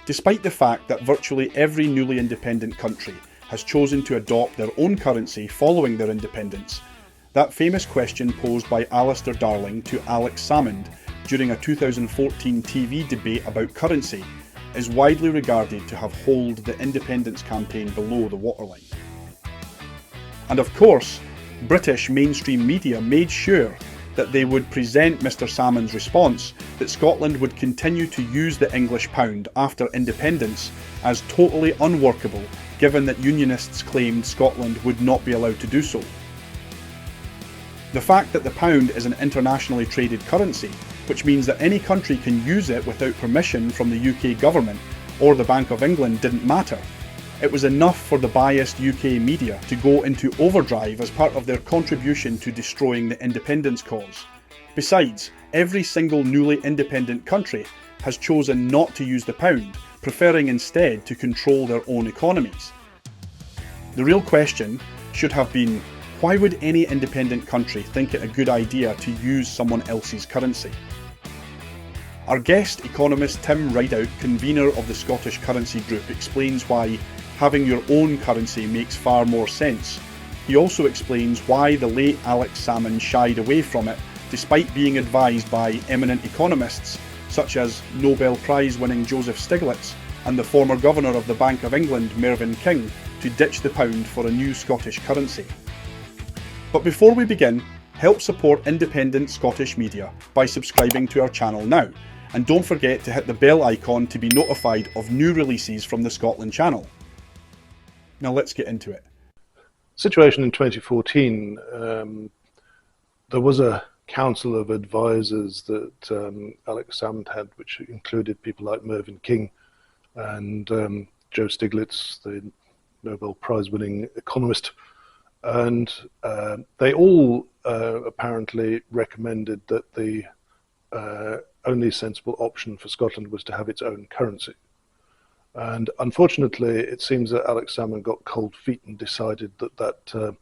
Despite the fact that virtually every newly independent country has chosen to adopt their own currency following their independence, that famous question posed by Alistair Darling to Alex Salmond during a 2014 TV debate about currency is widely regarded to have holed the independence campaign below the waterline. And of course, British mainstream media made sure that they would present Mr Salmond's response that Scotland would continue to use the English pound after independence as totally unworkable, given that Unionists claimed Scotland would not be allowed to do so. The fact that the pound is an internationally traded currency, which means that any country can use it without permission from the UK government or the Bank of England, didn't matter. It was enough for the biased UK media to go into overdrive as part of their contribution to destroying the independence cause. Besides, every single newly independent country has chosen not to use the pound, preferring instead to control their own economies. The real question should have been, why would any independent country think it a good idea to use someone else's currency? Our guest, Economist Tim Rideout, convener of the Scottish Currency Group, explains why having your own currency makes far more sense. He also explains why the late Alex Salmond shied away from it, despite being advised by eminent economists such as Nobel Prize winning Joseph Stiglitz and the former Governor of the Bank of England, Mervyn King, to ditch the pound for a new Scottish currency. But before we begin, help support independent Scottish media by subscribing to our channel now, and don't forget to hit the bell icon to be notified of new releases from the Scotland channel. Now let's get into it. Situation in 2014, there was a council of advisors that Alex Salmond had, which included people like Mervyn King and Joe Stiglitz, the Nobel Prize winning economist, and they all apparently recommended that the only sensible option for Scotland was to have its own currency. And unfortunately, it seems that Alex Salmond got cold feet and decided that that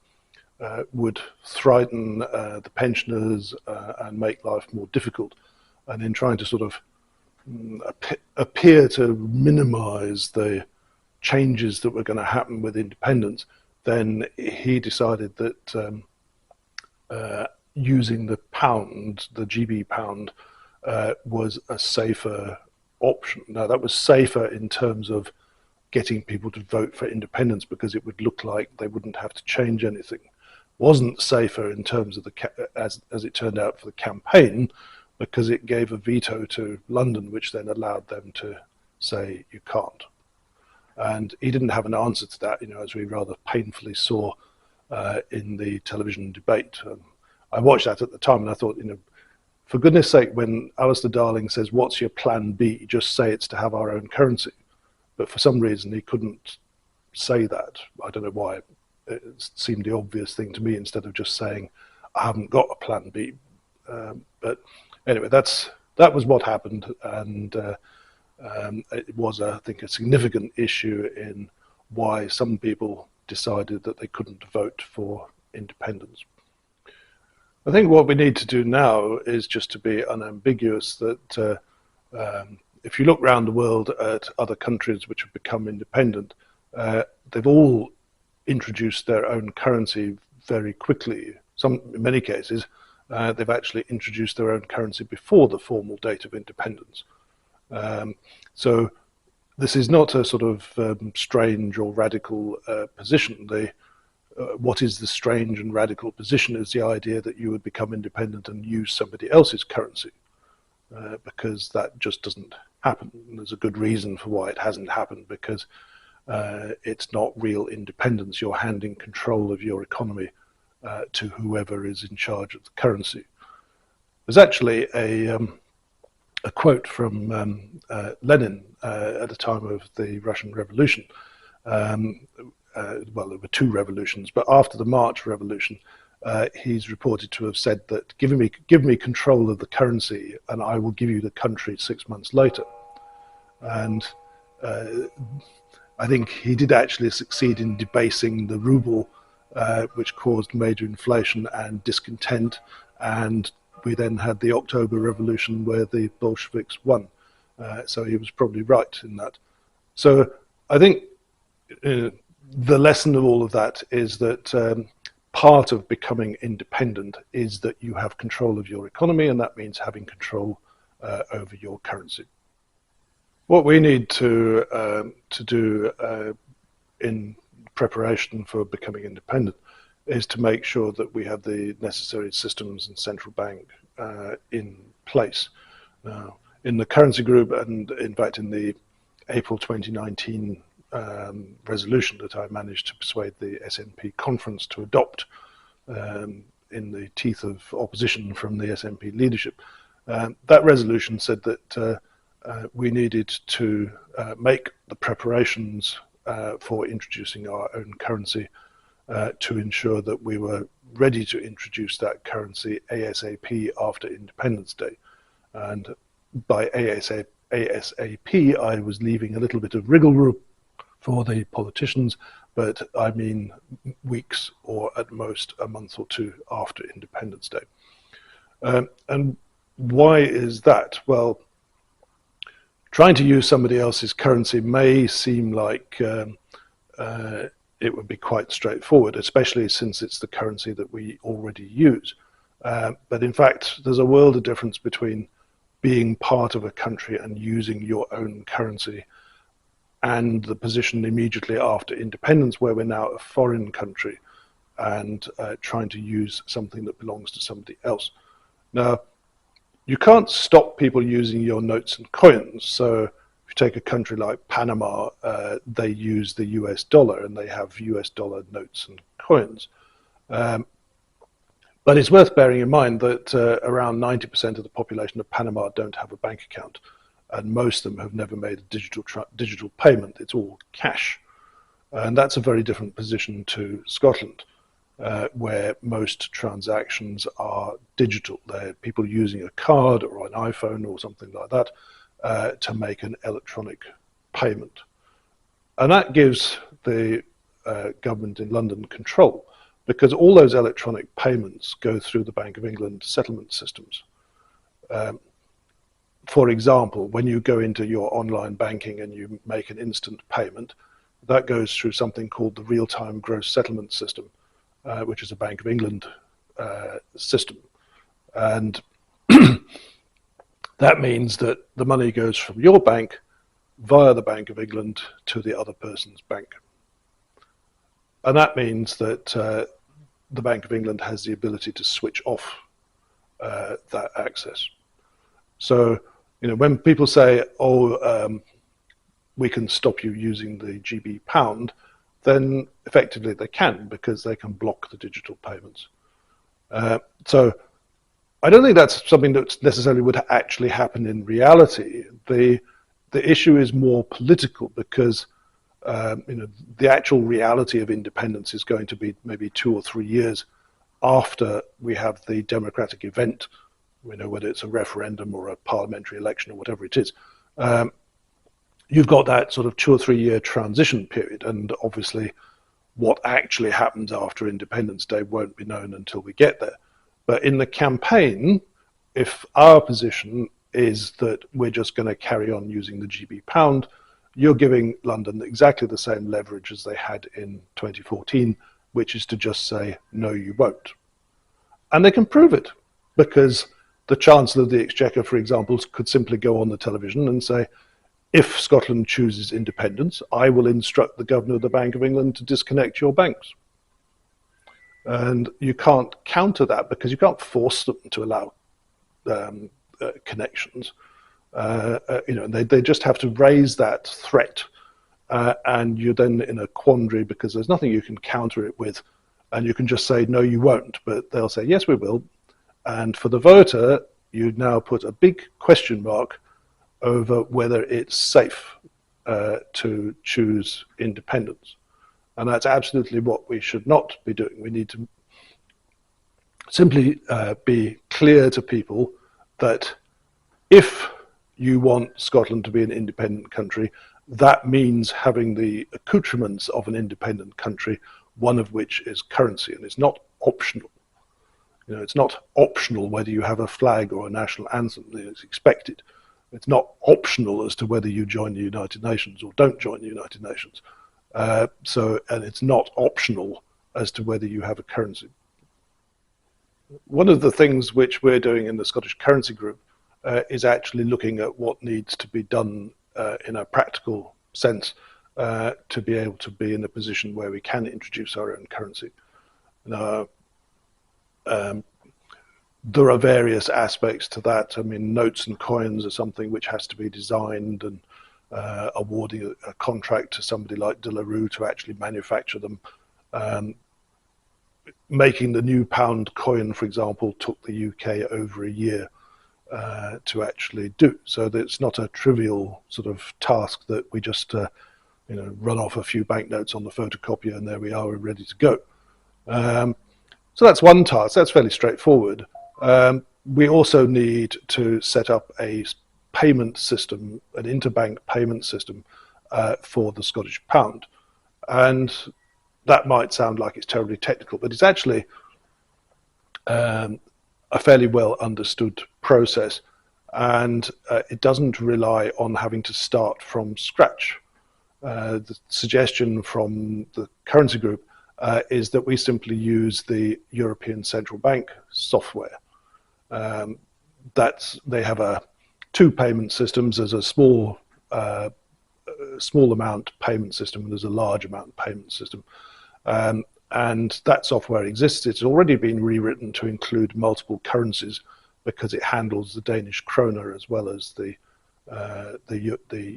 would frighten the pensioners and make life more difficult. And in trying to sort of appear to minimise the changes that were going to happen with independence, then he decided that using the pound, the GB pound, was a safer option. Now, that was safer in terms of getting people to vote for independence because it would look like they wouldn't have to change anything. Wasn't safer in terms of as it turned out, for the campaign, because it gave a veto to London, which then allowed them to say you can't. And he didn't have an answer to that, as we rather painfully saw in the television debate. I watched that at the time and I thought, for goodness sake, when Alistair Darling says, what's your plan B? Just say it's to have our own currency. But for some reason, he couldn't say that. I don't know why. It seemed the obvious thing to me, instead of just saying, I haven't got a plan B. But anyway, that was what happened. And it was, I think, a significant issue in why some people decided that they couldn't vote for independence. I think what we need to do now is just to be unambiguous that if you look around the world at other countries which have become independent, they've all introduced their own currency very quickly. In many cases, they've actually introduced their own currency before the formal date of independence. So this is not a sort of strange or radical position. What is the strange and radical position is the idea that you would become independent and use somebody else's currency, because that just doesn't happen. And there's a good reason for why it hasn't happened, because it's not real independence. You're handing control of your economy to whoever is in charge of the currency. There's actually a quote from Lenin at the time of the Russian Revolution. Well, there were two revolutions, but after the March Revolution, he's reported to have said that give me control of the currency and I will give you the country 6 months later. And I think he did actually succeed in debasing the ruble, which caused major inflation and discontent, and we then had the October Revolution where the Bolsheviks won. So he was probably right in that. So I think the lesson of all of that is that part of becoming independent is that you have control of your economy, and that means having control over your currency. What we need to do in preparation for becoming independent is to make sure that we have the necessary systems and central bank in place. In the currency group, and in fact in the April 2019 resolution that I managed to persuade the SNP conference to adopt in the teeth of opposition from the SNP leadership, that resolution said that we needed to make the preparations for introducing our own currency to ensure that we were ready to introduce that currency ASAP after Independence Day. And by ASAP, I was leaving a little bit of wriggle room for the politicians, but I mean weeks or at most a month or two after Independence Day. And why is that? Well, trying to use somebody else's currency may seem like it would be quite straightforward, especially since it's the currency that we already use. But in fact, there's a world of difference between being part of a country and using your own currency and the position immediately after independence, where we're now a foreign country and trying to use something that belongs to somebody else. Now, you can't stop people using your notes and coins. So if you take a country like Panama, they use the US dollar and they have US dollar notes and coins. But it's worth bearing in mind that around 90% of the population of Panama don't have a bank account, and most of them have never made a digital payment. It's all cash. And that's a very different position to Scotland, where most transactions are digital. They're people using a card or an iPhone or something like that to make an electronic payment. And that gives the government in London control, because all those electronic payments go through the Bank of England settlement systems. For example, when you go into your online banking and you make an instant payment, that goes through something called the real-time gross settlement system, which is a Bank of England system. And that means that the money goes from your bank via the Bank of England to the other person's bank. And that means that the Bank of England has the ability to switch off that access. So, when people say, we can stop you using the GB pound, then effectively they can, because they can block the digital payments. So I don't think that's something that necessarily would actually happen in reality. The issue is more political, because the actual reality of independence is going to be maybe 2 or 3 years after we have the democratic event, whether it's a referendum or a parliamentary election or whatever it is. You've got that sort of 2 or 3 year transition period, and obviously what actually happens after Independence Day won't be known until we get there. But in the campaign, if our position is that we're just going to carry on using the GB pound, you're giving London exactly the same leverage as they had in 2014, which is to just say, no, you won't. And they can prove it, because the Chancellor of the Exchequer, for example, could simply go on the television and say, if Scotland chooses independence, I will instruct the Governor of the Bank of England to disconnect your banks. And you can't counter that, because you can't force them to allow connections. They just have to raise that threat, and you're then in a quandary, because there's nothing you can counter it with, and you can just say, no, you won't, but they'll say, yes, we will. And for the voter, you now put a big question mark over whether it's safe to choose independence. And that's absolutely what we should not be doing. We need to simply be clear to people that if you want Scotland to be an independent country, that means having the accoutrements of an independent country, one of which is currency, and it's not optional. It's not optional whether you have a flag or a national anthem. It's expected. It's not optional as to whether you join the United Nations or don't join the United Nations. And it's not optional as to whether you have a currency. One of the things which we're doing in the Scottish Currency Group is actually looking at what needs to be done in a practical sense to be able to be in a position where we can introduce our own currency. Now, there are various aspects to that. I mean, notes and coins are something which has to be designed, and awarding a contract to somebody like De La Rue to actually manufacture them. Making the new pound coin, for example, took the UK over a year to actually do. So that it's not a trivial sort of task that we just run off a few banknotes on the photocopier and there we are, we're ready to go. So that's one task. That's fairly straightforward. We also need to set up a payment system, an interbank payment system for the Scottish pound. And that might sound like it's terribly technical, but it's actually a fairly well understood process, and it doesn't rely on having to start from scratch. The suggestion from the currency group is that we simply use the European Central Bank software. They have two payment systems. There's a small amount payment system and there's a large amount payment system. And that software exists. It's already been rewritten to include multiple currencies because it handles the Danish kroner as well as the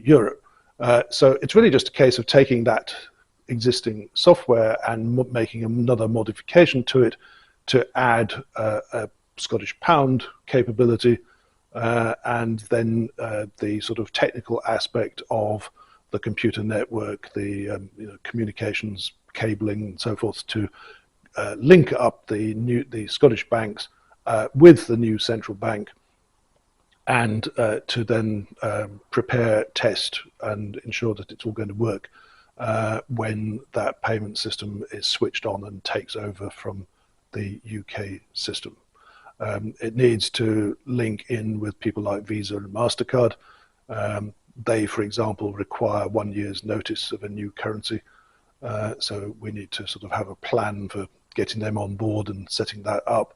euro. So it's really just a case of taking that existing software and making another modification to it to add a Scottish pound capability, and then the sort of technical aspect of the computer network, the communications cabling and so forth to link up the Scottish banks with the new central bank, and to then prepare, test, and ensure that it's all going to work when that payment system is switched on and takes over from the UK system. It needs to link in with people like Visa and MasterCard. They, for example, require 1 year's notice of a new currency. So we need to sort of have a plan for getting them on board and setting that up.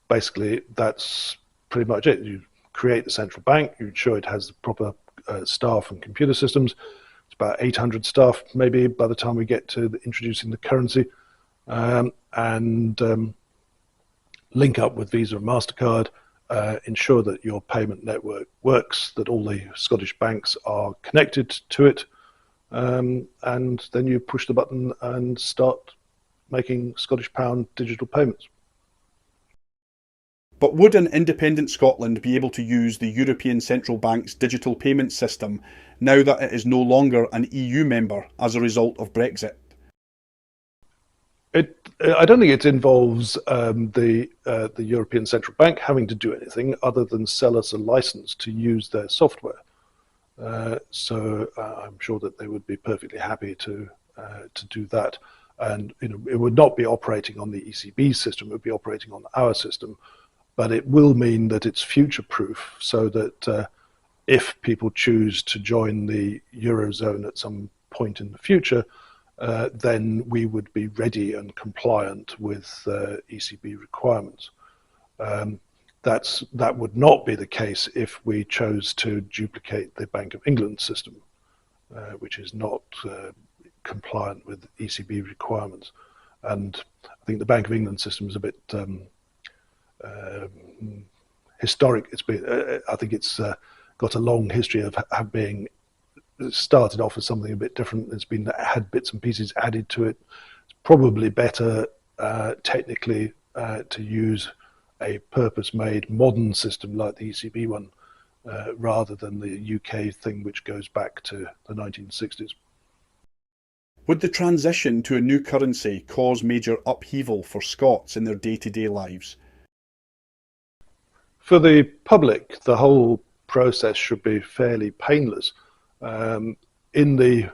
Basically, that's pretty much it. You create the central bank, you ensure it has the proper staff and computer systems. It's about 800 staff, maybe, by the time we get to introducing the currency. Link up with Visa and MasterCard, ensure that your payment network works, that all the Scottish banks are connected to it, and then you push the button and start making Scottish pound digital payments. But would an independent Scotland be able to use the European Central Bank's digital payment system now that it is no longer an EU member as a result of Brexit? I don't think it involves the European Central Bank having to do anything other than sell us a license to use their software. So I'm sure that they would be perfectly happy to do that. And it would not be operating on the ECB system; it would be operating on our system. But it will mean that it's future-proof, so that if people choose to join the Eurozone at some point in the future, then we would be ready and compliant with ECB requirements. That would not be the case if we chose to duplicate the Bank of England system, which is not compliant with ECB requirements. And I think the Bank of England system is a bit historic. I think it's got a long history of being started off as something a bit different. It's had bits and pieces added to it. It's probably better technically to use a purpose-made modern system like the ECB one rather than the UK thing, which goes back to the 1960s. Would the transition to a new currency cause major upheaval for Scots in their day-to-day lives? For the public, the whole process should be fairly painless. In the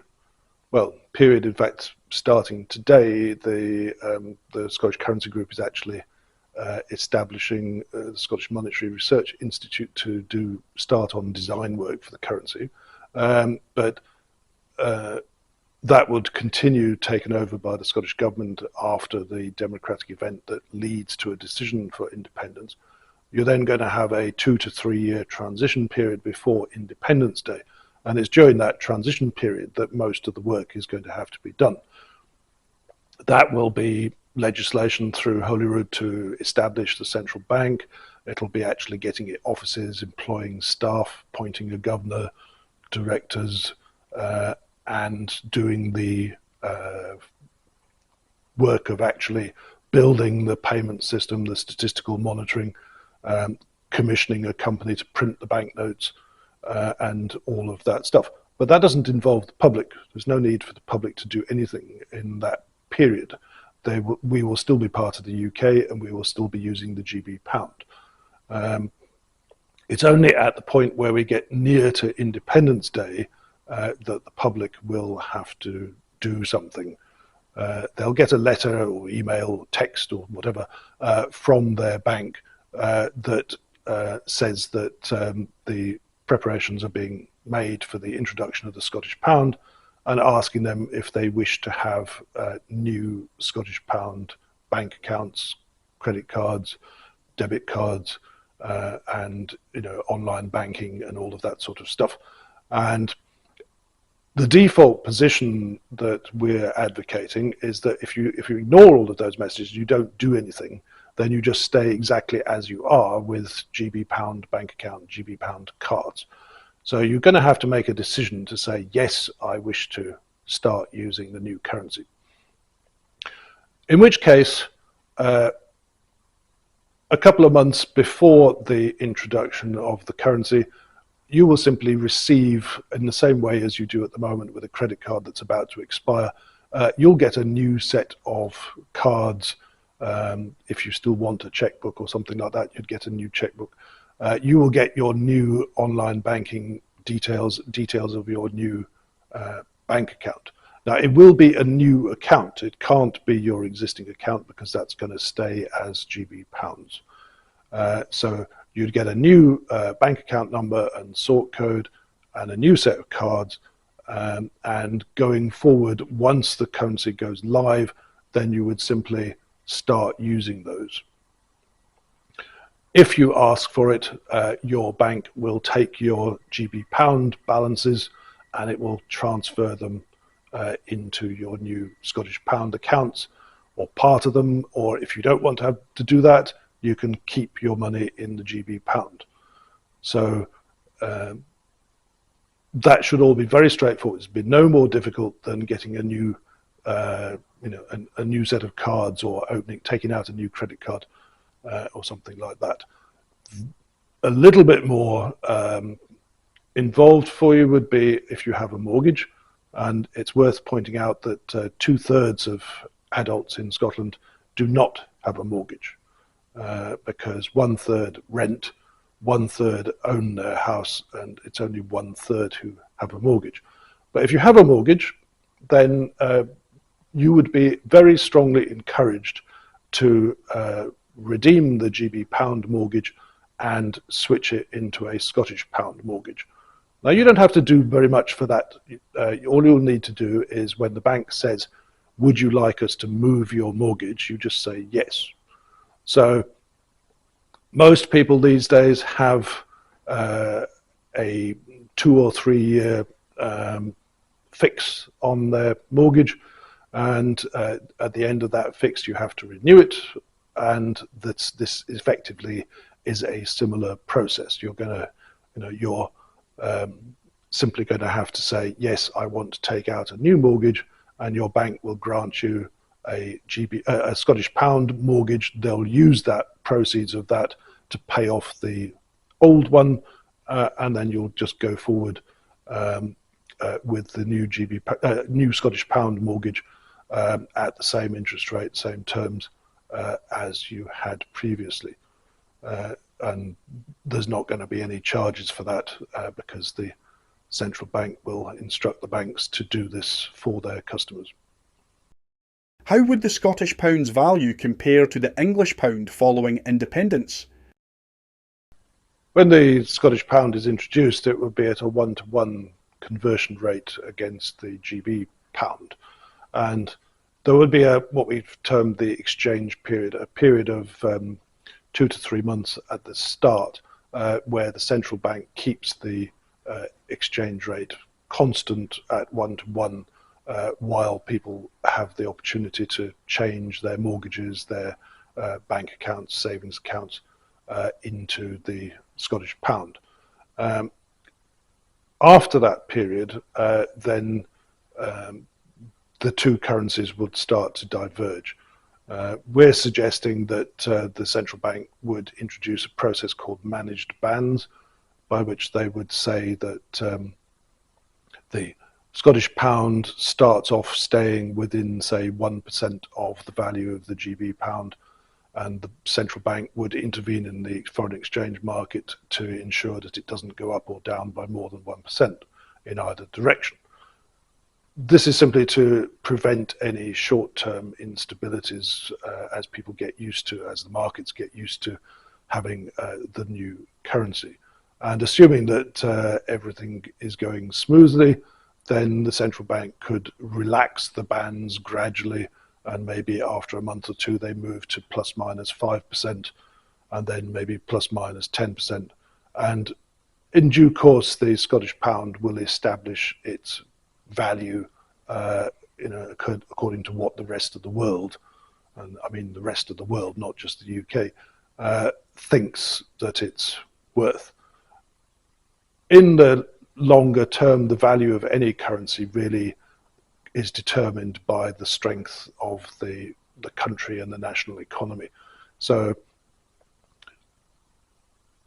period, in fact, starting today, the Scottish Currency Group is actually establishing the Scottish Monetary Research Institute to start on design work for the currency. But that would continue taken over by the Scottish Government after the democratic event that leads to a decision for independence. You're then going to have a 2 to 3 year transition period before Independence Day. And it's during that transition period that most of the work is going to have to be done. That will be legislation through Holyrood to establish the central bank. It'll be actually getting it offices, employing staff, appointing a governor, directors, and doing the work of actually building the payment system, the statistical monitoring, commissioning a company to print the banknotes, and all of that stuff. But that doesn't involve the public. There's no need for the public to do anything in that period. We will still be part of the UK, and we will still be using the GB pound. It's only at the point where we get near to Independence Day that the public will have to do something. They'll get a letter or email or text or whatever from their bank that says that the preparations are being made for the introduction of the Scottish pound, and asking them if they wish to have new Scottish pound bank accounts, credit cards, debit cards, and online banking and all of that sort of stuff. And the default position that we're advocating is that if you ignore all of those messages, you don't do anything, then you just stay exactly as you are with GB pound bank account, GB pound cards. So you're going to have to make a decision to say, yes, I wish to start using the new currency. In which case, a couple of months before the introduction of the currency, you will simply receive, in the same way as you do at the moment with a credit card that's about to expire, you'll get a new set of cards. If you still want a checkbook or something like that, you'd get a new checkbook. You will get your new online banking details of your new bank account. Now, it will be a new account. It can't be your existing account because that's going to stay as GB pounds. So you'd get a new bank account number and sort code and a new set of cards. And going forward, once the currency goes live, then you would simply start using those. If you ask for it, your bank will take your GB pound balances and it will transfer them into your new Scottish pound accounts, or part of them, or if you don't want to have to do that, you can keep your money in the GB pound. So that should all be very straightforward. It's been no more difficult than getting a new a new set of cards, or taking out a new credit card or something like that. A little bit more involved for you would be if you have a mortgage, and it's worth pointing out that 2/3 of adults in Scotland do not have a mortgage, because 1/3 rent, 1/3 own their house, and it's only 1/3 who have a mortgage. But if you have a mortgage, then you would be very strongly encouraged to redeem the GB pound mortgage and switch it into a Scottish pound mortgage. Now, you don't have to do very much for that. All you'll need to do is, when the bank says, would you like us to move your mortgage, you just say yes. So most people these days have a 2 or 3 year fix on their mortgage, and at the end of that fix you have to renew it, and this effectively is a similar process. You're going to, you're simply going to have to say, yes, I want to take out a new mortgage, and your bank will grant you a Scottish pound mortgage. They'll use that proceeds of that to pay off the old one, and then you'll just go forward with the new new Scottish pound mortgage at the same interest rate, same terms as you had previously. And there's not going to be any charges for that because the central bank will instruct the banks to do this for their customers. How would the Scottish pound's value compare to the English pound following independence? When the Scottish pound is introduced, it would be at a 1-to-1 conversion rate against the GB pound. And there would be what we've termed the exchange period, a period of 2 to 3 months at the start, where the central bank keeps the exchange rate constant at 1-to-1, while people have the opportunity to change their mortgages, their bank accounts, savings accounts into the Scottish pound. After that period, then the two currencies would start to diverge. We're suggesting that the central bank would introduce a process called managed bands, by which they would say that the Scottish pound starts off staying within, say, 1% of the value of the GB pound, and the central bank would intervene in the foreign exchange market to ensure that it doesn't go up or down by more than 1% in either direction. This is simply to prevent any short-term instabilities as people get used to, as the markets get used to having the new currency. And assuming that everything is going smoothly, then the central bank could relax the bands gradually, and maybe after a month or two they move to plus minus 5%, and then maybe plus minus 10%. And in due course, the Scottish pound will establish its value according to what the rest of the world, and I mean the rest of the world, not just the UK, thinks that it's worth. In the longer term, the value of any currency really is determined by the strength of the country and the national economy. So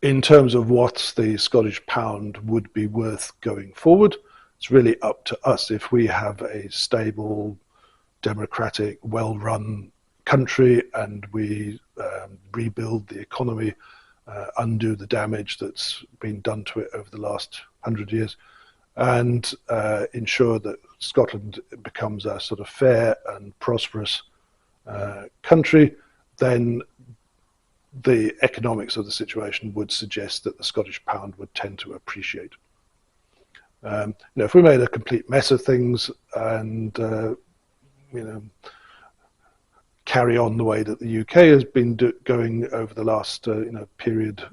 in terms of what the Scottish pound would be worth going forward, it's really up to us. If we have a stable, democratic, well-run country and we rebuild the economy, undo the damage that's been done to it over the last 100 years, and ensure that Scotland becomes a sort of fair and prosperous country, then the economics of the situation would suggest that the Scottish pound would tend to appreciate. If we made a complete mess of things and carry on the way that the UK has been going over the last period,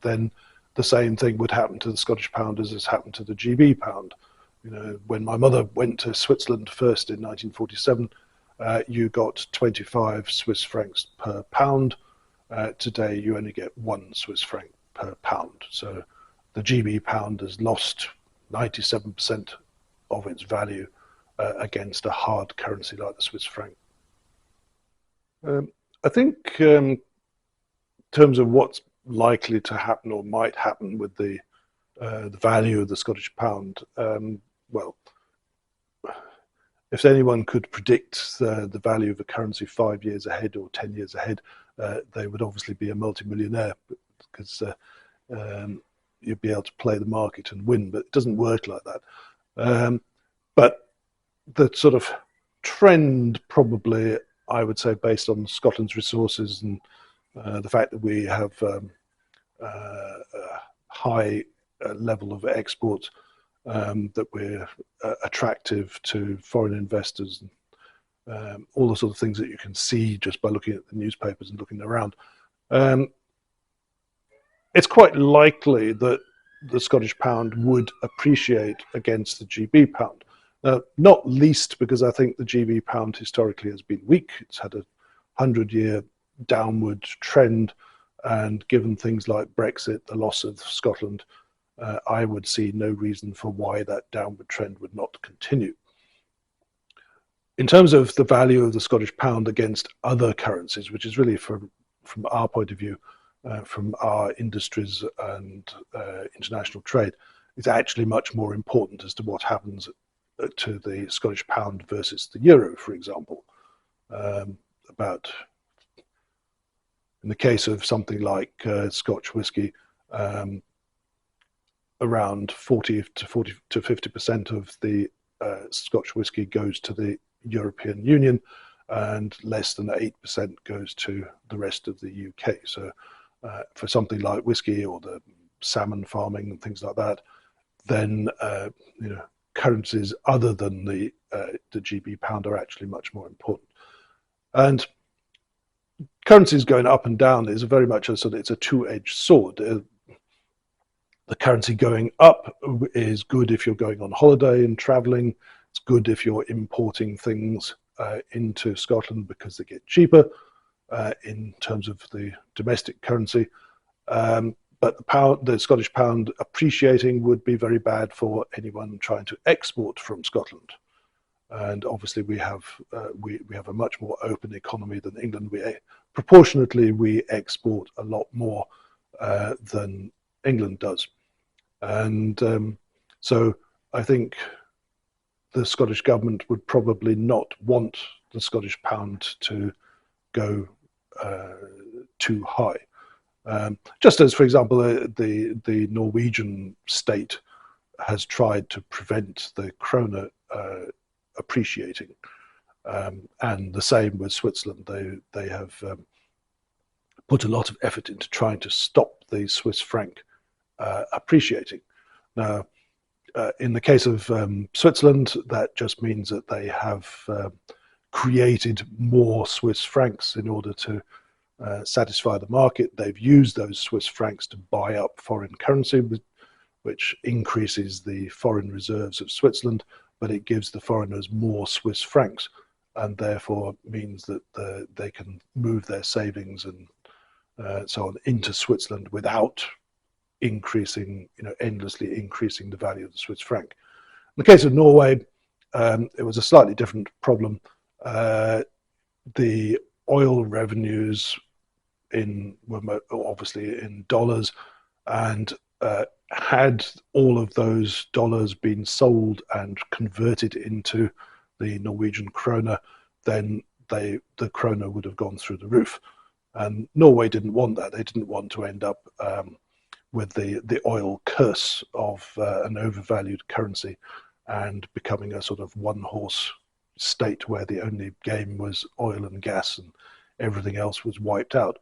then the same thing would happen to the Scottish pound as has happened to the GB pound. When my mother went to Switzerland first in 1947, you got 25 Swiss francs per pound. Today, you only get 1 Swiss franc per pound. So the GB pound has lost 97% of its value against a hard currency like the Swiss franc. I think in terms of what's likely to happen or might happen with the value of the Scottish pound, well, if anyone could predict the value of a currency 5 years ahead or 10 years ahead, they would obviously be a multimillionaire, because you'd be able to play the market and win, but it doesn't work like that. But the sort of trend, probably, I would say, based on Scotland's resources and the fact that we have a high level of exports, that we're attractive to foreign investors, and all the sort of things that you can see just by looking at the newspapers and looking around. It's quite likely that the Scottish pound would appreciate against the GB pound. Not least because I think the GB pound historically has been weak. It's had a 100-year downward trend, and given things like Brexit, the loss of Scotland, I would see no reason for why that downward trend would not continue. In terms of the value of the Scottish pound against other currencies, which is really from our point of view, from our industries and international trade, it's actually much more important as to what happens to the Scottish pound versus the euro, for example. In the case of something like Scotch whisky, around 40 to 50% of the Scotch whisky goes to the European Union, and less than 8% goes to the rest of the UK. So for something like whisky or the salmon farming and things like that, then currencies other than the GB pound are actually much more important. And currencies going up and down is very much it's a two-edged sword. The currency going up is good if you're going on holiday and traveling. It's good if you're importing things into Scotland because they get cheaper in terms of the domestic currency. But the Scottish pound appreciating would be very bad for anyone trying to export from Scotland. And obviously we have a much more open economy than England. Proportionately, we export a lot more than England does. And so I think the Scottish government would probably not want the Scottish pound to go too high. Just as, for example, the Norwegian state has tried to prevent the krona appreciating, and the same with Switzerland. They have put a lot of effort into trying to stop the Swiss franc appreciating. Now, in the case of Switzerland, that just means that they have created more Swiss francs in order to satisfy the market. They've used those Swiss francs to buy up foreign currency, which increases the foreign reserves of Switzerland, but it gives the foreigners more Swiss francs, and therefore means that they can move their savings and so on into Switzerland without endlessly increasing the value of the Swiss franc. In the case of Norway, it was a slightly different problem. The oil revenues were obviously in dollars, and had all of those dollars been sold and converted into the Norwegian krona, then the krona would have gone through the roof. And Norway didn't want that. They didn't want to end up with the oil curse of an overvalued currency and becoming a sort of one-horse state where the only game was oil and gas and everything else was wiped out.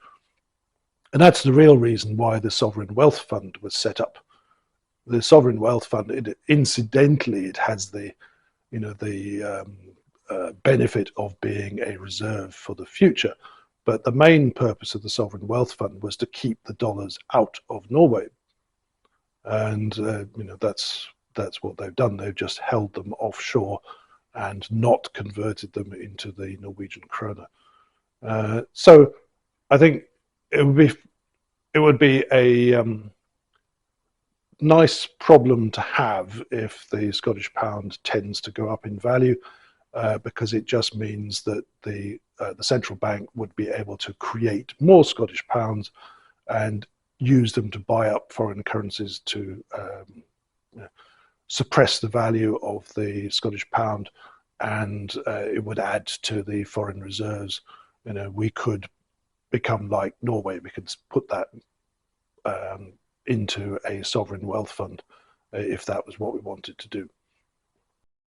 And that's the real reason why the Sovereign Wealth Fund was set up. The Sovereign Wealth Fund, incidentally, it has the benefit of being a reserve for the future. But the main purpose of the Sovereign Wealth Fund was to keep the dollars out of Norway. And that's what they've done. They've just held them offshore and not converted them into the Norwegian krona. So I think it would be a nice problem to have if the Scottish pound tends to go up in value, because it just means that the central bank would be able to create more Scottish pounds and use them to buy up foreign currencies to suppress the value of the Scottish pound, and it would add to the foreign reserves. We could become like Norway. We could put that into a sovereign wealth fund if that was what we wanted to do.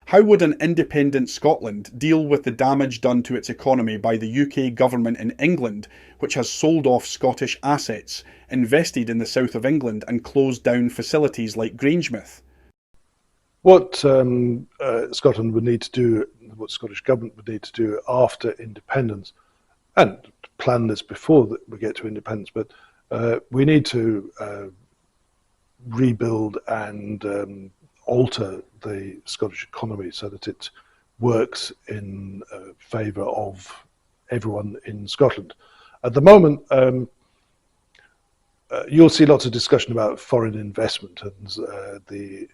How would an independent Scotland deal with the damage done to its economy by the UK government in England, which has sold off Scottish assets, invested in the south of England and closed down facilities like Grangemouth? What Scotland would need to do, what Scottish government would need to do after independence, and plan this before that we get to independence, but we need to rebuild and alter the Scottish economy so that it works in favour of everyone in Scotland. At the moment, you'll see lots of discussion about foreign investment, and the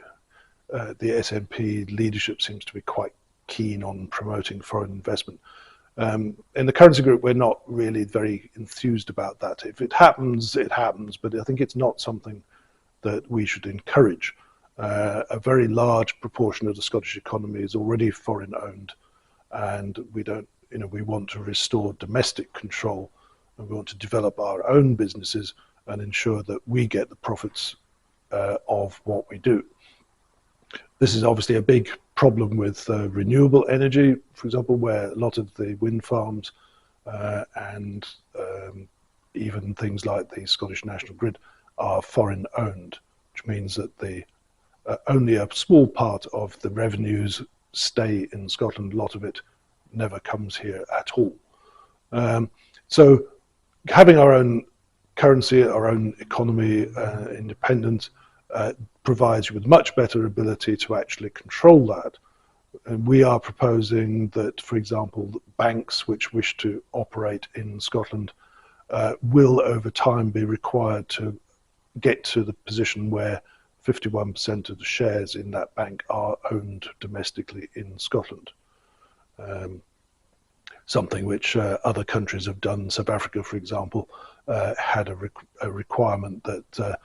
SNP leadership seems to be quite keen on promoting foreign investment. In the Currency Group, we're not really very enthused about that. If it happens, it happens, but I think it's not something that we should encourage. A very large proportion of the Scottish economy is already foreign owned, and we want to restore domestic control, and we want to develop our own businesses and ensure that we get the profits of what we do. This is obviously a big problem with renewable energy, for example, where a lot of the wind farms and even things like the Scottish National Grid are foreign owned, which means that the only a small part of the revenues stay in Scotland. A lot of it never comes here at all. So having our own currency, our own economy, independent, provides you with much better ability to actually control that. And we are proposing that, for example, banks which wish to operate in Scotland will over time be required to get to the position where 51% of the shares in that bank are owned domestically in Scotland. Something which other countries have done. South Africa, for example, had a requirement that,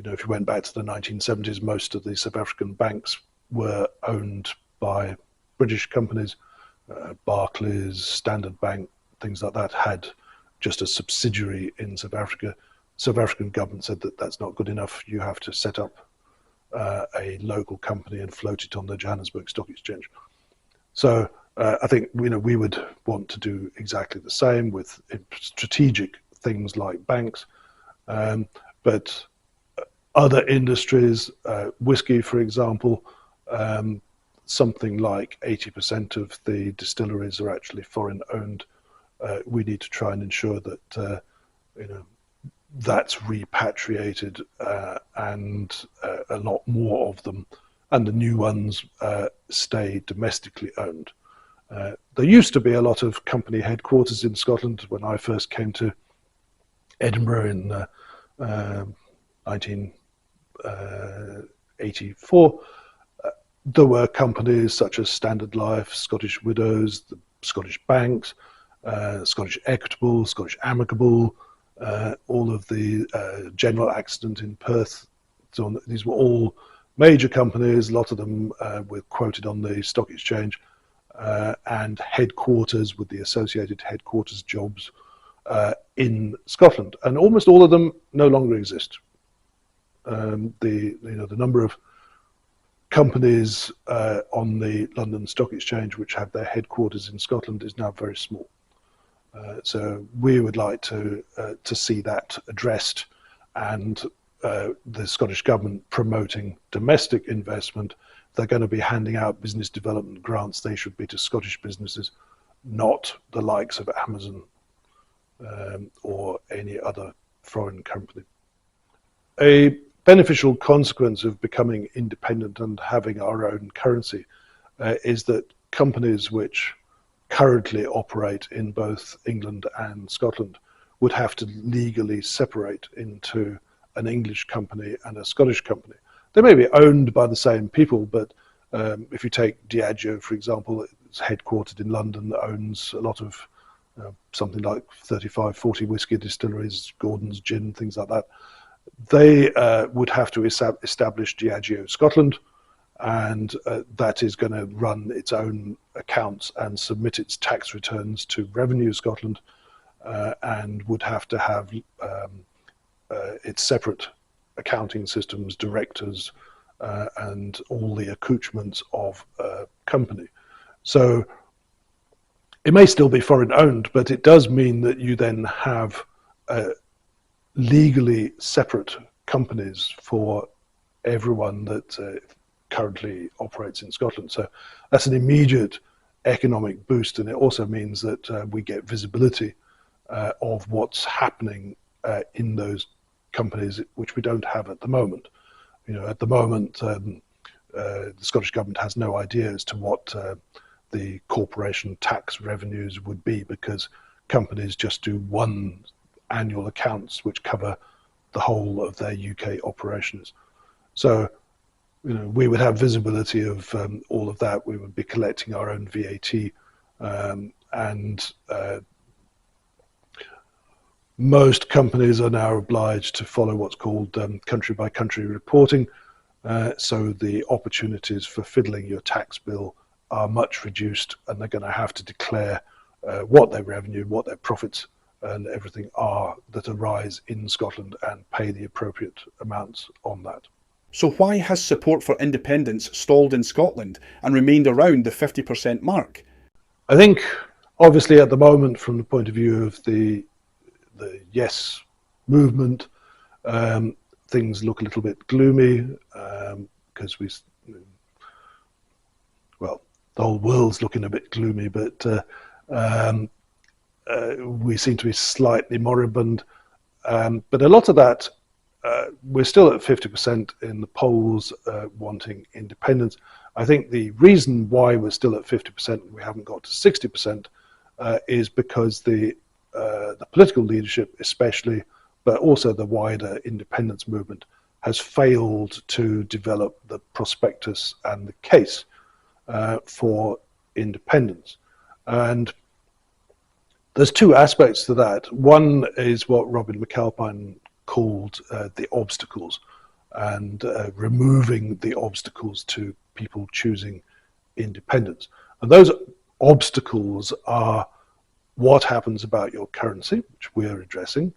if you went back to the 1970s, most of the South African banks were owned by British companies. Barclays, Standard Bank, things like that had just a subsidiary in South Africa. South African government said that that's not good enough. You have to set up a local company and float it on the Johannesburg Stock Exchange. So I think we would want to do exactly the same with strategic things like banks, but other industries, whiskey, for example, something like 80% of the distilleries are actually foreign owned. We need to try and ensure that that's repatriated and a lot more of them, and the new ones stay domestically owned. There used to be a lot of company headquarters in Scotland. When I first came to Edinburgh in 1984, there were companies such as Standard Life, Scottish Widows, the Scottish Banks, Scottish Equitable, Scottish Amicable, all of the General Accident in Perth. So these were all major companies. A lot of them were quoted on the stock exchange, and headquarters with the associated headquarters jobs in Scotland, and almost all of them no longer exist. The number of companies on the London Stock Exchange which have their headquarters in Scotland is now very small. So we would like to see that addressed, and the Scottish Government promoting domestic investment. If they're going to be handing out business development grants, they should be to Scottish businesses, not the likes of Amazon or any other foreign company. A beneficial consequence of becoming independent and having our own currency is that companies which currently operate in both England and Scotland would have to legally separate into an English company and a Scottish company. They may be owned by the same people, but if you take Diageo, for example, it's headquartered in London, owns a lot of something like 35, 40 whiskey distilleries, Gordon's Gin, things like that. They would have to establish Diageo Scotland, and that is going to run its own accounts and submit its tax returns to Revenue Scotland, and would have to have its separate accounting systems, directors, and all the accoutrements of a company. So it may still be foreign owned, but it does mean that you then have legally separate companies for everyone that currently operates in Scotland. So that's an immediate economic boost, and it also means that we get visibility of what's happening in those companies, which we don't have at the moment. At the moment, the Scottish Government has no idea as to what the corporation tax revenues would be, because companies just do one annual accounts which cover the whole of their UK operations. So we would have visibility of all of that. We would be collecting our own VAT, and most companies are now obliged to follow what's called country by country reporting. So the opportunities for fiddling your tax bill are much reduced, and they're going to have to declare what their revenue, what their profits and everything are that arise in Scotland, and pay the appropriate amounts on that. So why has support for independence stalled in Scotland and remained around the 50% mark? I think, obviously, at the moment, from the point of view of the yes movement, things look a little bit gloomy because well, the whole world's looking a bit gloomy, but we seem to be slightly moribund. But a lot of that, we're still at 50% in the polls wanting independence. I think the reason why we're still at 50% and we haven't got to 60% is because the political leadership especially, but also the wider independence movement, has failed to develop the prospectus and the case for independence. And there's two aspects to that. One is what Robin McAlpine called the obstacles, and removing the obstacles to people choosing independence. And those obstacles are what happens about your currency, which we're addressing,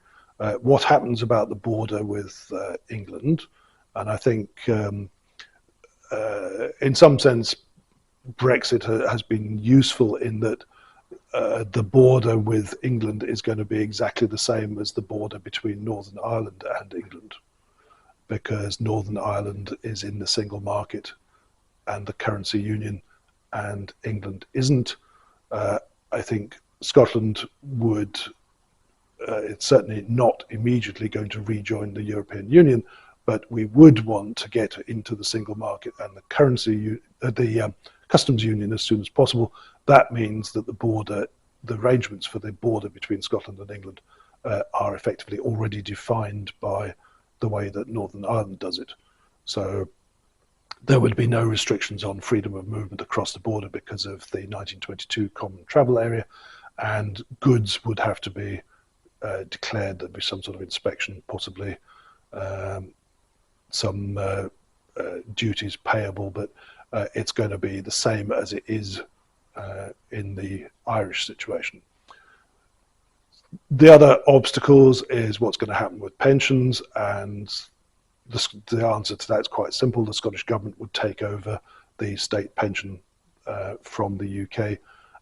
what happens about the border with England. And I think in some sense, Brexit has been useful in that the border with England is going to be exactly the same as the border between Northern Ireland and England, because Northern Ireland is in the single market and the currency union, and England isn't. I think Scotland would, it's certainly not immediately going to rejoin the European Union, but we would want to get into the single market and the currency, the customs union as soon as possible. That means that the arrangements for the border between Scotland and England are effectively already defined by the way that Northern Ireland does it. So there would be no restrictions on freedom of movement across the border because of the 1922 Common Travel Area, and goods would have to be declared. There'd be some sort of inspection, possibly some duties payable, but it's going to be the same as it is in the Irish situation. The other obstacles is what's going to happen with pensions, and the answer to that is quite simple. The Scottish government would take over the state pension from the UK,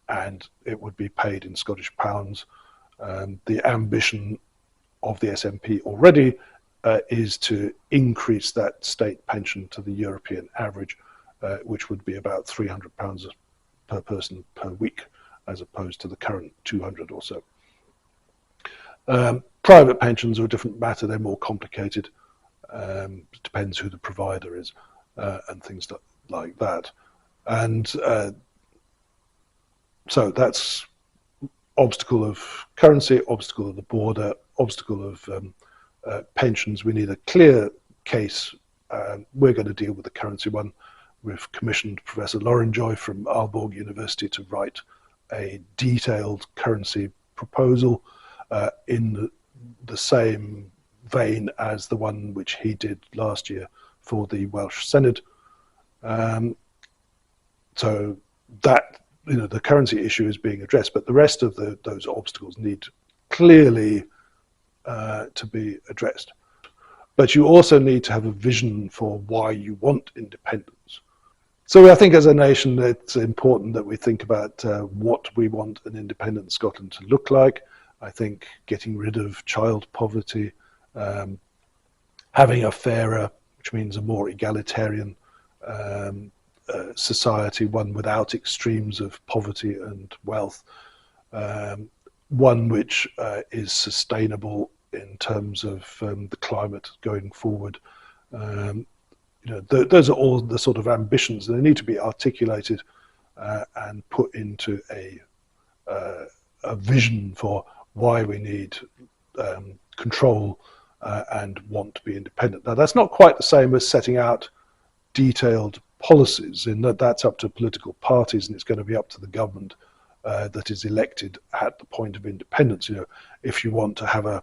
and it would be paid in Scottish pounds. The ambition of the SNP already is to increase that state pension to the European average, which would be about £300 per person per week, as opposed to the current 200 or so. Private pensions are a different matter. They're more complicated. It depends who the provider is and things like that. And so that's obstacle of currency, obstacle of the border, obstacle of pensions. We need a clear case. We're going to deal with the currency one. We've commissioned Professor Lorenjoy from Aalborg University to write a detailed currency proposal in the same vein as the one which he did last year for the Welsh Senedd. So that, the currency issue is being addressed, but the rest of those obstacles need clearly to be addressed. But you also need to have a vision for why you want independence. So I think as a nation, it's important that we think about what we want an independent Scotland to look like. I think getting rid of child poverty, having a fairer, which means a more egalitarian society, one without extremes of poverty and wealth, one which is sustainable in terms of the climate going forward. Those are all the sort of ambitions that need to be articulated and put into a vision for why we need control and want to be independent. Now, that's not quite the same as setting out detailed policies, in that that's up to political parties, and it's going to be up to the government that is elected at the point of independence. If you want to have a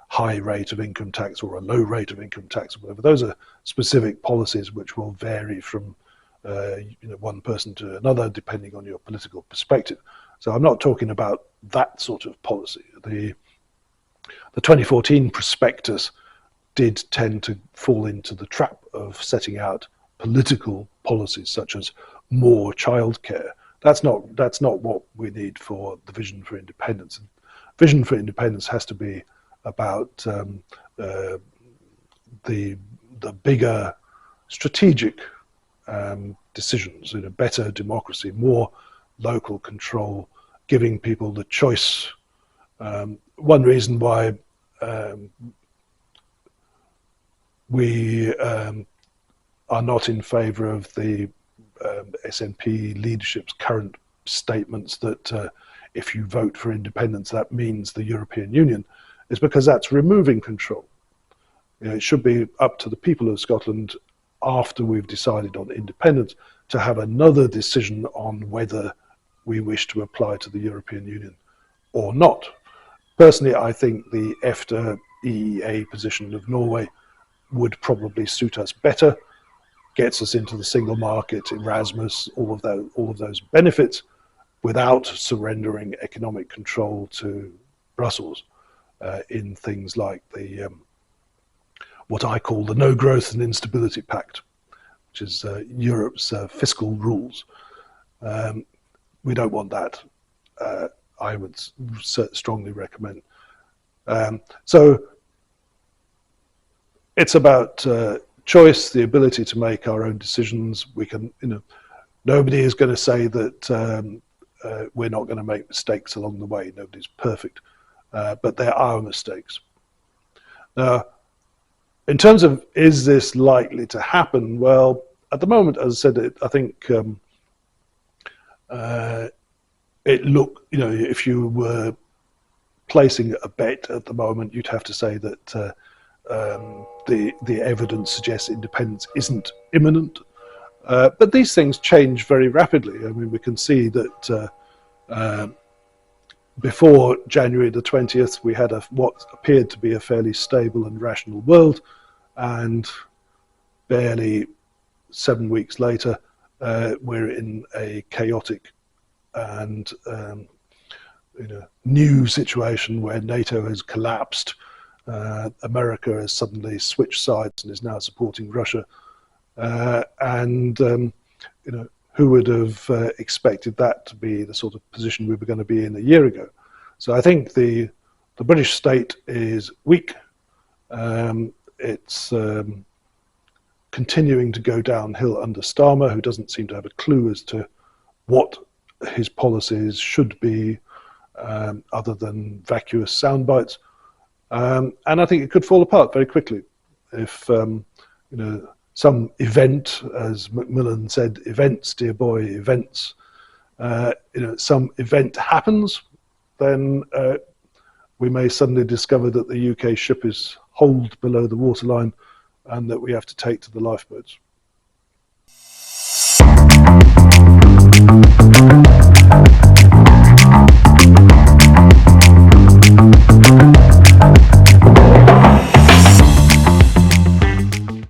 high rate of income tax or a low rate of income tax or whatever, those are specific policies which will vary from one person to another depending on your political perspective. So I'm not talking about that sort of policy. The 2014 prospectus did tend to fall into the trap of setting out political policies such as more childcare. That's not what we need for the vision for independence. Vision for independence has to be about the bigger strategic decisions, better democracy, more local control, giving people the choice. One reason why we are not in favour of the SNP leadership's current statements that if you vote for independence, that means the European Union, is because that's removing control. It should be up to the people of Scotland, after we've decided on independence, to have another decision on whether we wish to apply to the European Union or not. Personally, I think the EFTA EEA position of Norway would probably suit us better, gets us into the single market, Erasmus, all of those benefits, without surrendering economic control to Brussels in things like the what I call the No Growth and Instability Pact, which is Europe's fiscal rules. We don't want that. I would strongly recommend. So it's about choice, the ability to make our own decisions. We can, nobody is going to say that we're not going to make mistakes along the way. Nobody's perfect, but there are mistakes. Now, in terms of, is this likely to happen? Well, at the moment, as I said, I think if you were placing a bet at the moment, you'd have to say that the evidence suggests independence isn't imminent. But these things change very rapidly. I mean, we can see that before January the 20th, we had what appeared to be a fairly stable and rational world, and barely 7 weeks later, we're in a chaotic and new situation where NATO has collapsed. America has suddenly switched sides and is now supporting Russia, who would have expected that to be the sort of position we were going to be in a year ago? So I think the British state is weak. It's continuing to go downhill under Starmer, who doesn't seem to have a clue as to what his policies should be, other than vacuous sound bites. And I think it could fall apart very quickly if some event, as Macmillan said, events, dear boy, events. Some event happens, then we may suddenly discover that the UK ship is holed below the waterline and that we have to take to the lifeboats.